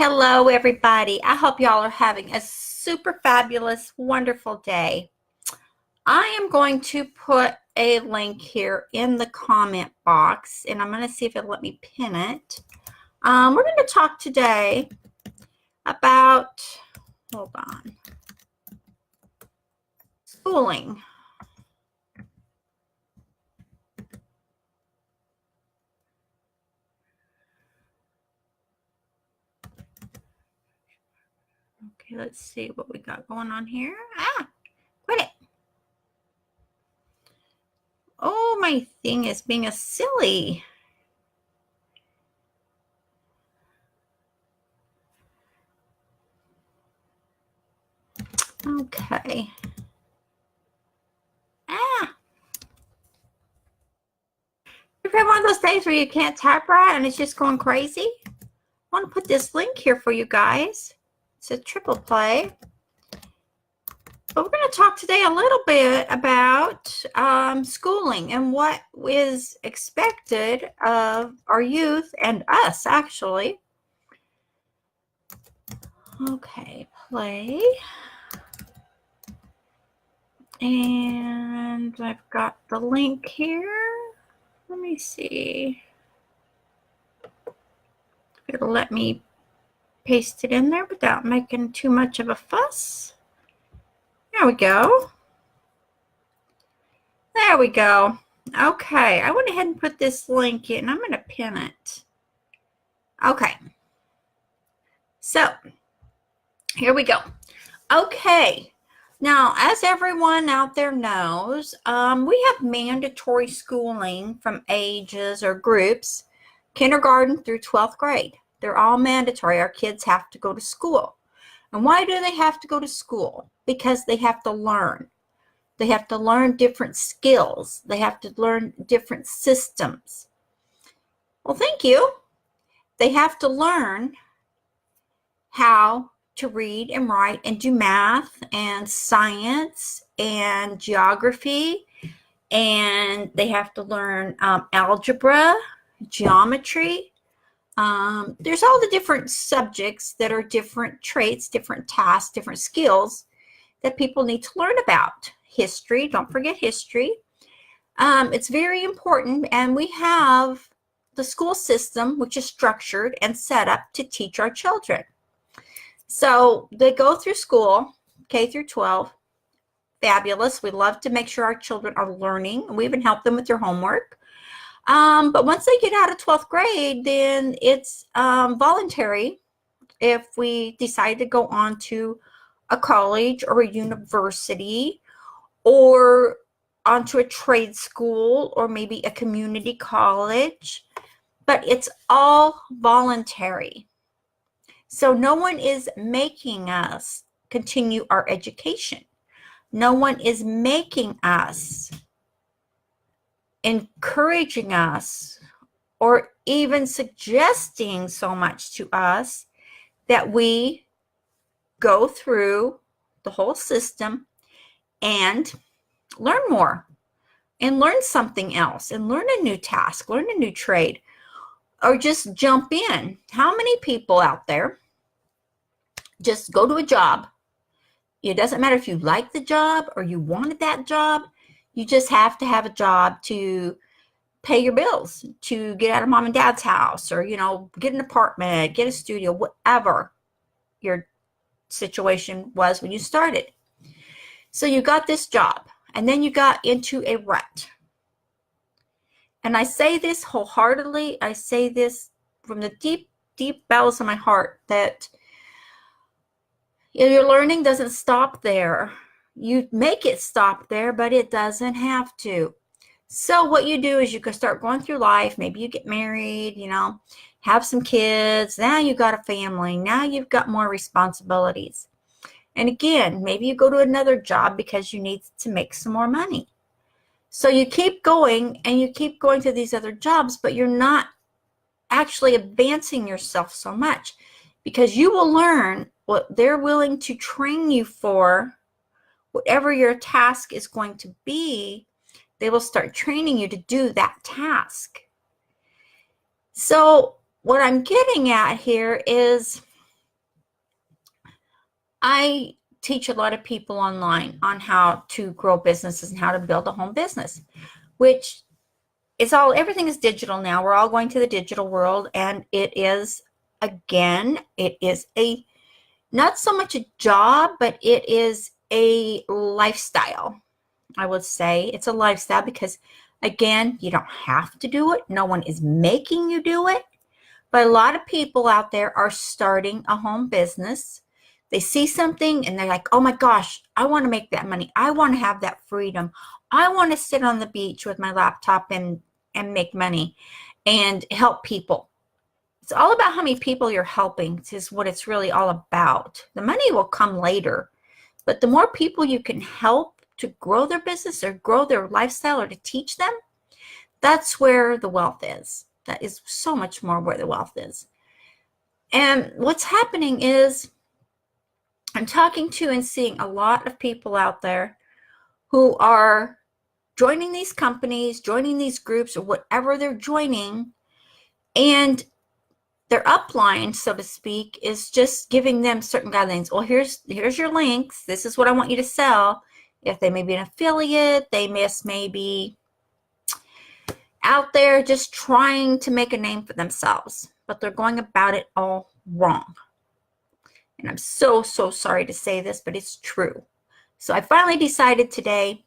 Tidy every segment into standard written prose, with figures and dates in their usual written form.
Hello, everybody. I hope y'all are having a super fabulous, wonderful day. I am going to put a link here in the comment box, and I'm going to see if it'll let me pin it. We're going to talk today about, hold on, schooling. Okay, let's see what we got going on here. Quit it. Oh, my thing is being a silly. Okay. You've had one of those days where you can't type right and it's just going crazy? I want to put this link here for you guys. It's a triple play. But we're going to talk today a little bit about schooling and what is expected of our youth and us, actually. Okay, play. And I've got the link here. Let me see. It'll let me paste it in there without making too much of a fuss. There we go. There we go. Okay, I went ahead and put this link in. I'm going to pin it. Okay. So, here we go. Okay. Now, as everyone out there knows, we have mandatory schooling from ages or groups, kindergarten through 12th grade. They're all mandatory. Our kids have to go to school. And why do they have to go to school? Because they have to learn. They have to learn different skills. They have to learn different systems. Well, thank you. They have to learn how to read and write and do math and science and geography. And they have to learn algebra, geometry. There's all the different subjects that are different traits, different tasks, different skills that people need to learn about. History, don't forget history. It's very important, and we have the school system, which is structured and set up to teach our children. So they go through school, K through 12, fabulous. We love to make sure our children are learning. We even help them with their homework. But once they get out of 12th grade, then it's voluntary if we decide to go on to a college or a university or onto a trade school or maybe a community college. But it's all voluntary. So no one is making us continue our education. No one is making us, encouraging us, or even suggesting so much to us that we go through the whole system and learn more and learn something else and learn a new task, learn a new trade, or just jump in. How many people out there just go to a job? It doesn't matter if you like the job or you wanted that job. You just have to have a job to pay your bills, to get out of mom and dad's house, or, get an apartment, get a studio, whatever your situation was when you started. So you got this job, and then you got into a rut. And I say this wholeheartedly. I say this from the deep, deep bowels of my heart that your learning doesn't stop there. You make it stop there, but it doesn't have to. So what you do is you can start going through life. Maybe you get married, have some kids. Now you got a family. Now you've got more responsibilities. And again, maybe you go to another job because you need to make some more money. So you keep going and you keep going to these other jobs, but you're not actually advancing yourself so much because you will learn what they're willing to train you for. Whatever your task is going to be, they will start training you to do that task. So what I'm getting at here is I teach a lot of people online on how to grow businesses and how to build a home business, which is everything is digital now. We're all going to the digital world, and it is, again, it is not so much a job, but it is a lifestyle. I would say it's a lifestyle because, again, you don't have to do it. No one is making you do it. But a lot of people out there are starting a home business. They see something and they're like, oh my gosh, I want to make that money. I want to have that freedom. I want to sit on the beach with my laptop and make money and help people. It's all about how many people you're helping is what it's really all about. The money will come later, but the more people you can help to grow their business or grow their lifestyle or to teach them, that's where the wealth is. That is so much more where the wealth is. And what's happening is I'm talking to and seeing a lot of people out there who are joining these companies, joining these groups, or whatever they're joining, and their upline, so to speak, is just giving them certain guidelines. Well, here's your links. This is what I want you to sell. If they may be an affiliate, they may be out there just trying to make a name for themselves, but they're going about it all wrong. And I'm so sorry to say this, but it's true. So I finally decided today,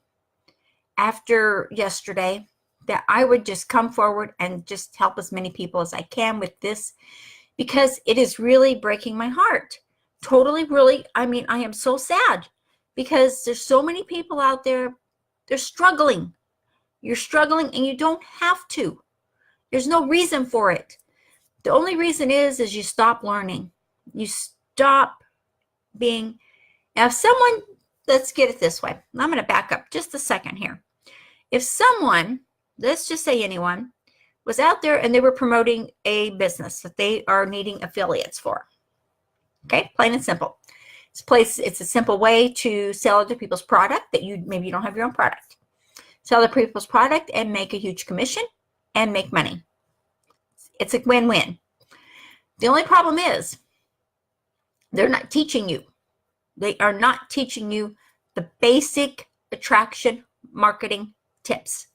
after yesterday, that I would just come forward and just help as many people as I can with this, because it is really breaking my heart. Totally, really, I mean, I am so sad because there's so many people out there, they're struggling. You're struggling and you don't have to. There's no reason for it. The only reason is you stop learning. You stop being, now if someone, let's get it this way. I'm going to back up just a second here. If someone, let's just say anyone, was out there and they were promoting a business that they are needing affiliates for. Okay, plain and simple. It's a simple way to sell other people's product that maybe you don't have your own product. Sell other people's product and make a huge commission and make money. It's a win-win. The only problem is they're not teaching you. They are not teaching you the basic attraction marketing tips.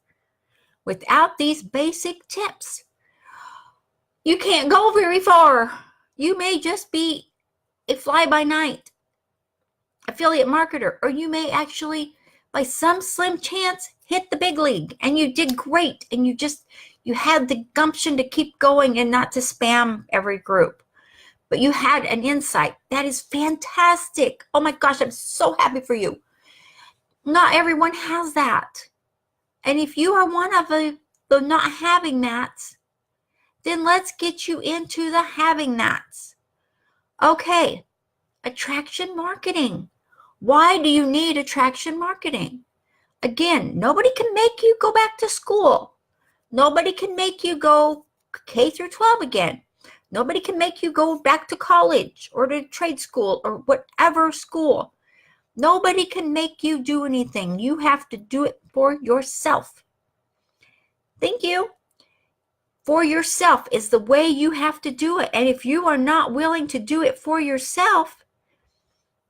Without these basic tips, you can't go very far. You may just be a fly-by-night affiliate marketer, or you may actually, by some slim chance, hit the big league, and you did great, and you had the gumption to keep going and not to spam every group. But you had an insight. That is fantastic. Oh my gosh, I'm so happy for you. Not everyone has that. And if you are one of the not having that, then let's get you into the having that. Okay, attraction marketing. Why do you need attraction marketing? Again, nobody can make you go back to school. Nobody can make you go K through 12 again. Nobody can make you go back to college or to trade school or whatever school. Nobody can make you do anything. You have to do it for yourself. Thank you. For yourself is the way you have to do it. And if you are not willing to do it for yourself,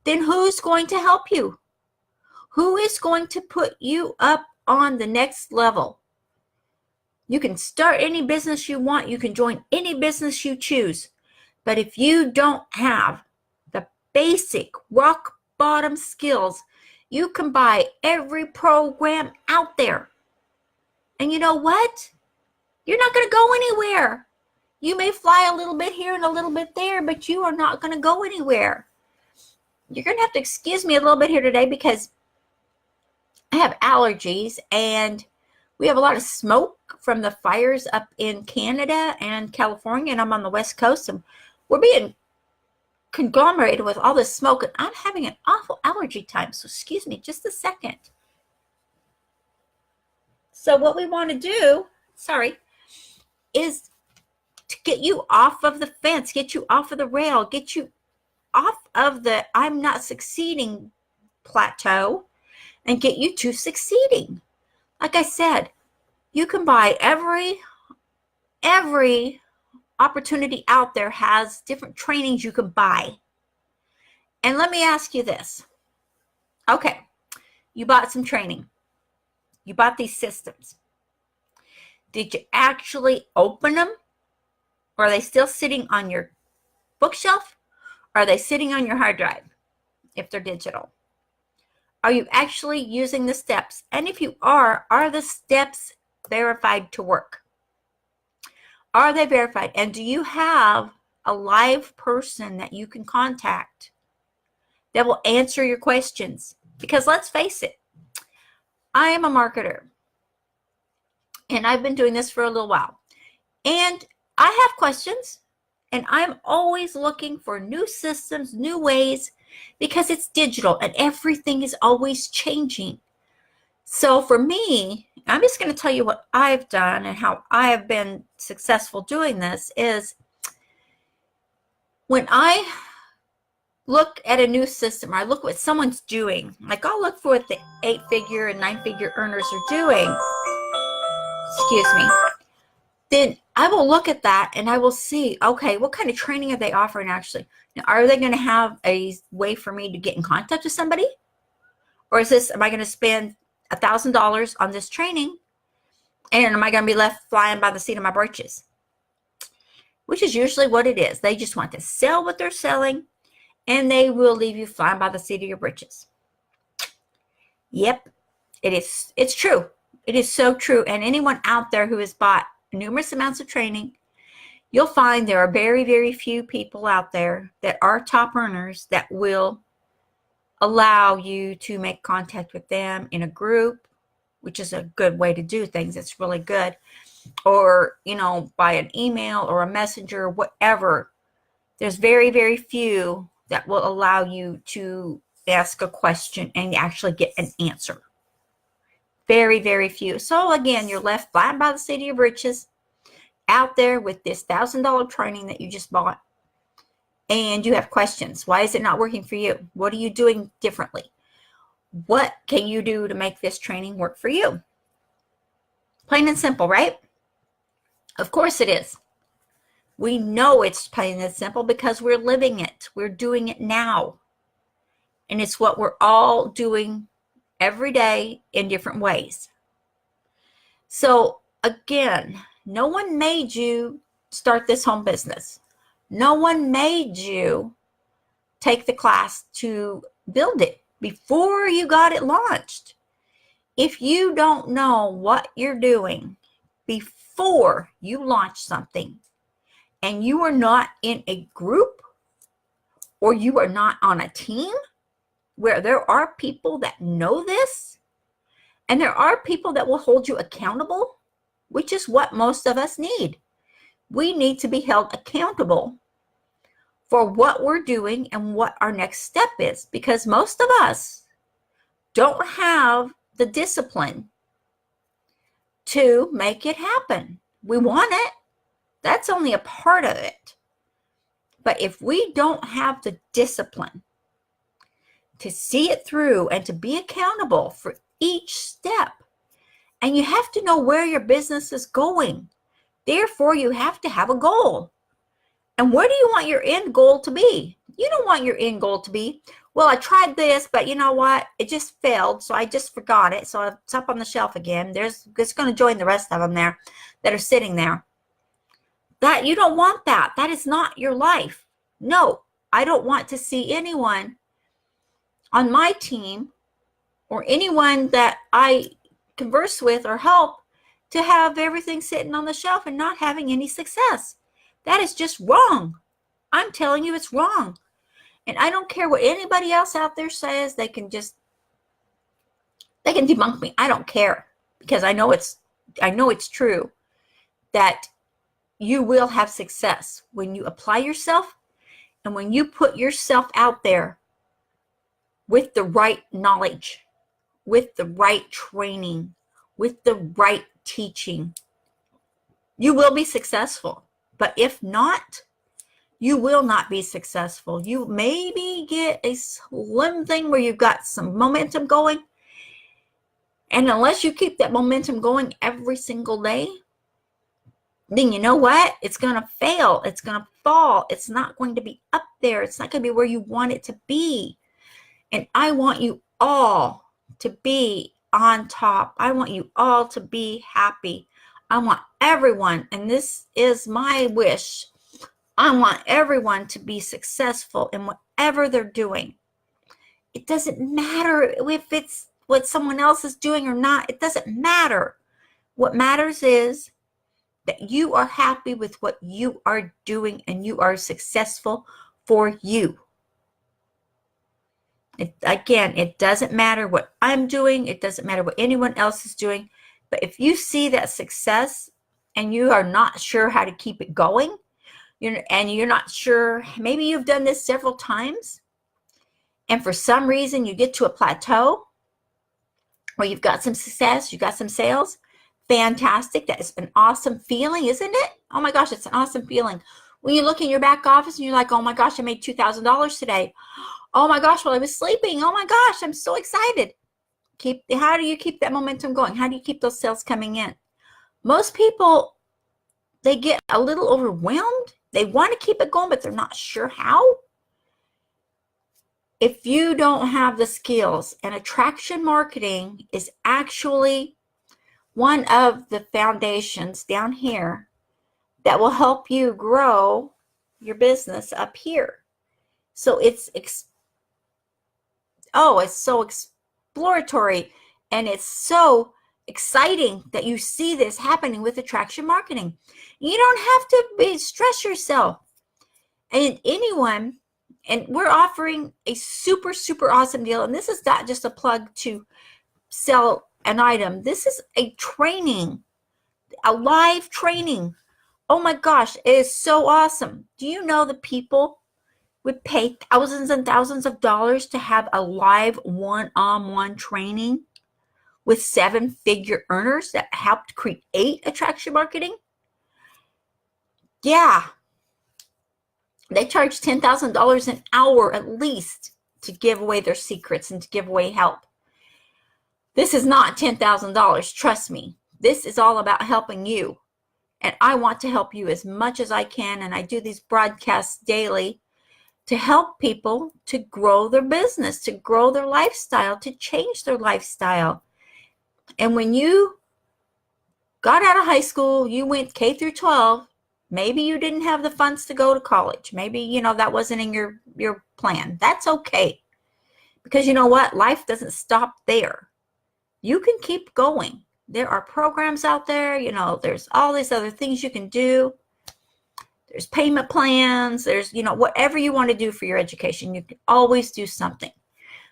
then who's going to help you? Who is going to put you up on the next level? You can start any business you want. You can join any business you choose. But if you don't have the basic rock bottom skills, you can buy every program out there. And you know what? You're not going to go anywhere. You may fly a little bit here and a little bit there, but you are not going to go anywhere. You're going to have to excuse me a little bit here today because I have allergies and we have a lot of smoke from the fires up in Canada and California, and I'm on the West Coast, and we're being conglomerated with all this smoke, and I'm having an awful allergy time, so excuse me just a second. So what we want to do, is to get you off of the fence, get you off of the rail, get you off of the I'm not succeeding plateau, and get you to succeeding. Like I said, you can buy every opportunity out there has different trainings you can buy. And let me ask you this. Okay, you bought some training. You bought these systems. Did you actually open them? Or are they still sitting on your bookshelf? Or are they sitting on your hard drive if they're digital? Are you actually using the steps? And if you are the steps verified to work? Are they verified? And do you have a live person that you can contact that will answer your questions? Because let's face it, I am a marketer and I've been doing this for a little while. And I have questions and I'm always looking for new systems, new ways, because it's digital and everything is always changing. So for me, I'm just going to tell you what I've done and how I have been successful doing this is when I look at a new system, or I look what someone's doing, like I'll look for what the 8-figure and 9-figure earners are doing, excuse me, then I will look at that and I will see, okay, what kind of training are they offering actually? Now, are they going to have a way for me to get in contact with somebody? Or am I going to spend $1,000 on this training and am I going to be left flying by the seat of my britches? Which is usually what it is. They just want to sell what they're selling and they will leave you flying by the seat of your britches. Yep, it's true. It is so true. And anyone out there who has bought numerous amounts of training, you'll find there are very, very few people out there that are top earners that will allow you to make contact with them in a group, which is a good way to do things. It's really good. Or, by an email or a messenger, whatever. There's very, very few that will allow you to ask a question and actually get an answer. Very, very few. So again, you're left flying by the seat of your britches out there with this $1,000 training that you just bought. And you have questions. Why is it not working for you? What are you doing differently? What can you do to make this training work for you? Plain and simple, right? Of course it is. We know it's plain and simple because we're living it. We're doing it now. And it's what we're all doing every day in different ways. So again, no one made you start this home business. No one made you take the class to build it before you got it launched. If you don't know what you're doing before you launch something and you are not in a group or you are not on a team where there are people that know this and there are people that will hold you accountable, which is what most of us need. We need to be held accountable for what we're doing and what our next step is, because most of us don't have the discipline to make it happen. We want it. That's only a part of it. But if we don't have the discipline to see it through and to be accountable for each step, and you have to know where your business is going. Therefore, you have to have a goal. And where do you want your end goal to be? You don't want your end goal to be, well, I tried this, but you know what? It just failed, so I just forgot it. So it's up on the shelf again. It's going to join the rest of them there that are sitting there. That you don't want that. That is not your life. No, I don't want to see anyone on my team or anyone that I converse with or help to have everything sitting on the shelf and not having any success. That is just wrong. I'm telling you it's wrong. And I don't care what anybody else out there says. They can debunk me. I don't care, because I know it's true that you will have success when you apply yourself and when you put yourself out there with the right knowledge, with the right training, with the right teaching. You will be successful. But if not, you will not be successful. You maybe get a slim thing where you've got some momentum going. And unless you keep that momentum going every single day, then you know what? It's going to fail. It's going to fall. It's not going to be up there. It's not going to be where you want it to be. And I want you all to be on top. I want you all to be happy. I want everyone, and this is my wish, I want everyone to be successful in whatever they're doing. It doesn't matter if it's what someone else is doing or not. It doesn't matter. What matters is that you are happy with what you are doing and you are successful for you. Again, it doesn't matter what I'm doing. It doesn't matter what anyone else is doing. But if you see that success and you are not sure how to keep it going, and you're not sure, maybe you've done this several times, and for some reason you get to a plateau where you've got some success, you've got some sales, fantastic. That is an awesome feeling, isn't it? Oh my gosh, it's an awesome feeling. When you look in your back office and you're like, oh my gosh, I made $2,000 today. Oh my gosh, while I was sleeping. Oh my gosh, I'm so excited. How do you keep that momentum going? How do you keep those sales coming in? Most people, they get a little overwhelmed. They want to keep it going, but they're not sure how. If you don't have the skills, and attraction marketing is actually one of the foundations down here that will help you grow your business up here. So it's so exploratory, and it's so exciting that you see this happening with attraction marketing. You don't have to stress yourself. And anyone, and we're offering a super, super awesome deal. And this is not just a plug to sell an item. This is a training, a live training. Oh my gosh, it is so awesome. Do you know that people would pay thousands and thousands of dollars to have a live one-on-one training with 7-figure earners that helped create attraction marketing? Yeah. They charge $10,000 an hour at least to give away their secrets and to give away help. This is not $10,000, trust me. This is all about helping you. And I want to help you as much as I can. And I do these broadcasts daily to help people to grow their business, to grow their lifestyle, to change their lifestyle. And when you got out of high school, you went K through 12, maybe you didn't have the funds to go to college. Maybe, that wasn't in your plan. That's okay. Because you know what? Life doesn't stop there. You can keep going. There are programs out there, there's all these other things you can do. There's payment plans. There's, whatever you want to do for your education, you can always do something.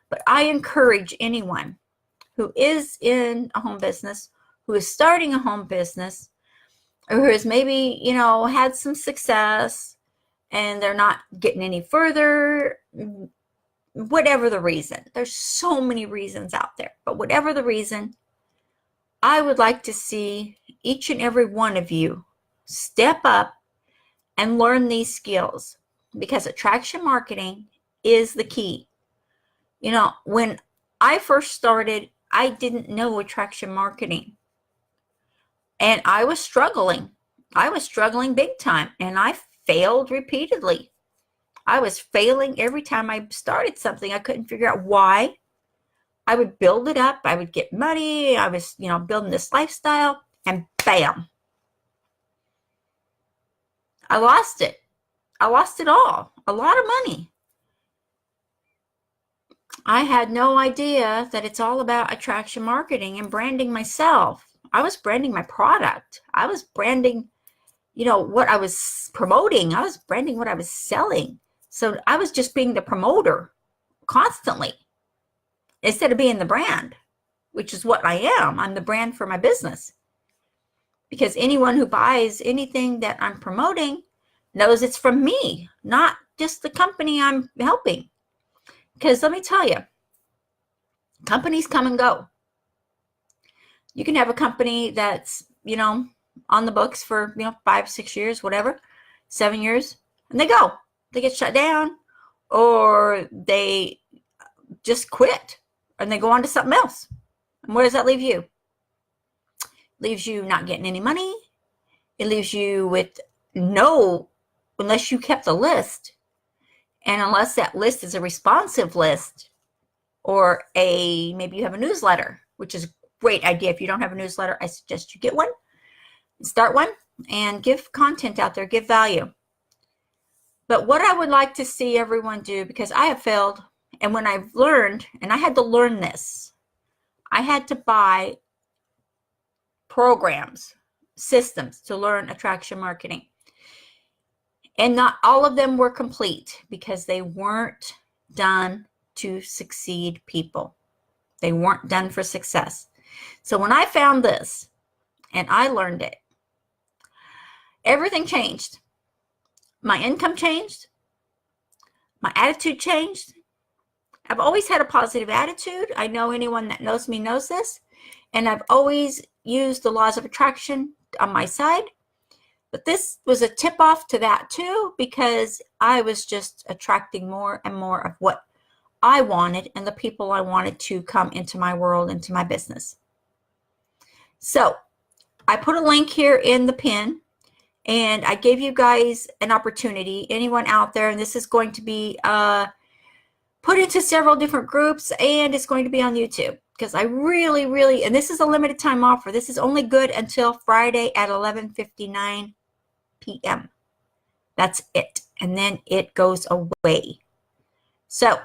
But I encourage anyone who is in a home business, who is starting a home business, or who has maybe, had some success and they're not getting any further, whatever the reason. There's so many reasons out there, but whatever the reason, I would like to see each and every one of you step up and learn these skills, because attraction marketing is the key. When I first started, I didn't know attraction marketing. And I was struggling. I was struggling big time. And I failed repeatedly. I was failing every time I started something. I couldn't figure out why. I would build it up. I would get money. I was, building this lifestyle. And bam. I lost it. I lost it all. A lot of money. I had no idea that it's all about attraction marketing and branding myself. I was branding my product. I was branding, what I was promoting. I was branding what I was selling. So I was just being the promoter constantly instead of being the brand, which is what I am. I'm the brand for my business. Because anyone who buys anything that I'm promoting knows it's from me, not just the company I'm helping. Because let me tell you, companies come and go. You can have a company that's, on the books for, 5, 6 years, whatever, 7 years, and they go. They get shut down, or they just quit and they go on to something else. And where does that leave you? Leaves you not getting any money. It leaves you with unless you kept a list, and unless that list is a responsive list, or maybe you have a newsletter, which is a great idea. If you don't have a newsletter, I suggest you get one, start one, and give content out there, give value. But what I would like to see everyone do, because I have failed, and when I've learned, and I had to learn this, I had to buy programs, systems to learn attraction marketing. And not all of them were complete because they weren't done to succeed people. They weren't done for success. So when I found this and I learned it, everything changed. My income changed. My attitude changed. I've always had a positive attitude. I know anyone that knows me knows this. And I've always used the laws of attraction on my side. But this was a tip off to that too, because I was just attracting more and more of what I wanted and the people I wanted to come into my world, into my business. So I put a link here in the pin, and I gave you guys an opportunity, anyone out there, and this is going to be put into several different groups, and it's going to be on YouTube, because I really, and this is a limited time offer. This is only good until Friday at 11:59 p.m. That's it. And then it goes away. So,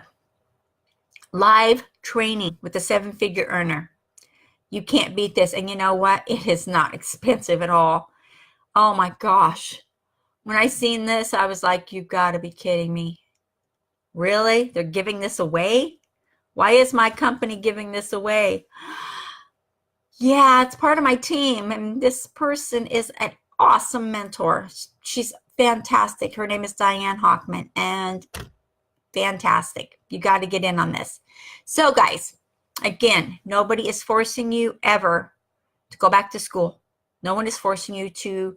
live training with the 7-figure earner. You can't beat this. And you know what? It is not expensive at all. Oh my gosh. When I seen this, I was like, you've got to be kidding me. Really? They're giving this away? Why is my company giving this away? Yeah, it's part of my team. And this person is an awesome mentor. She's fantastic. Her name is Diane Hockman, and fantastic. You got to get in on this. So guys, again, nobody is forcing you ever to go back to school. No one is forcing you to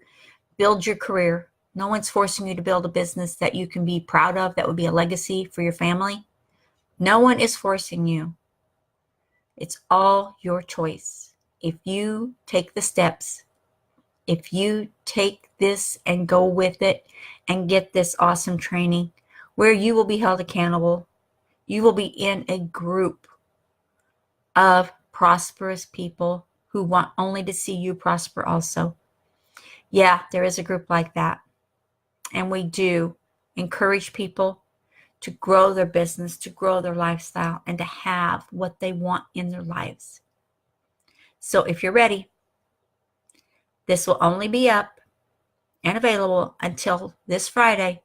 build your career. No one's forcing you to build a business that you can be proud of, that would be a legacy for your family. No one is forcing you. It's all your choice. If you take the steps, if you take this and go with it and get this awesome training where you will be held accountable, you will be in a group of prosperous people who want only to see you prosper also. Yeah, there is a group like that. And we do encourage people to grow their business, to grow their lifestyle, and to have what they want in their lives. So if you're ready, this will only be up and available until this Friday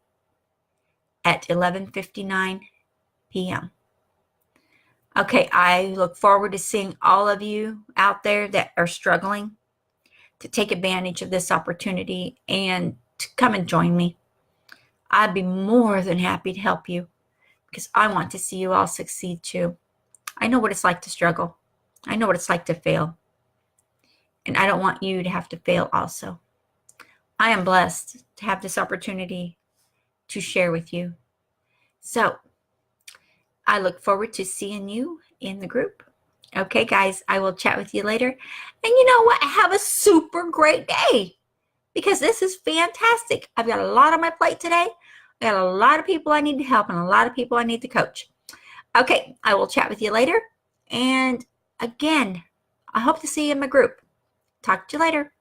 at 11:59 p.m. Okay, I look forward to seeing all of you out there that are struggling to take advantage of this opportunity and to come and join me. I'd be more than happy to help you, because I want to see you all succeed too. I know what it's like to struggle. I know what it's like to fail. And I don't want you to have to fail also. I am blessed to have this opportunity to share with you. So I look forward to seeing you in the group. Okay, guys, I will chat with you later. And you know what? Have a super great day, because this is fantastic. I've got a lot on my plate today. I got a lot of people I need to help and a lot of people I need to coach. Okay, I will chat with you later. And again, I hope to see you in my group. Talk to you later.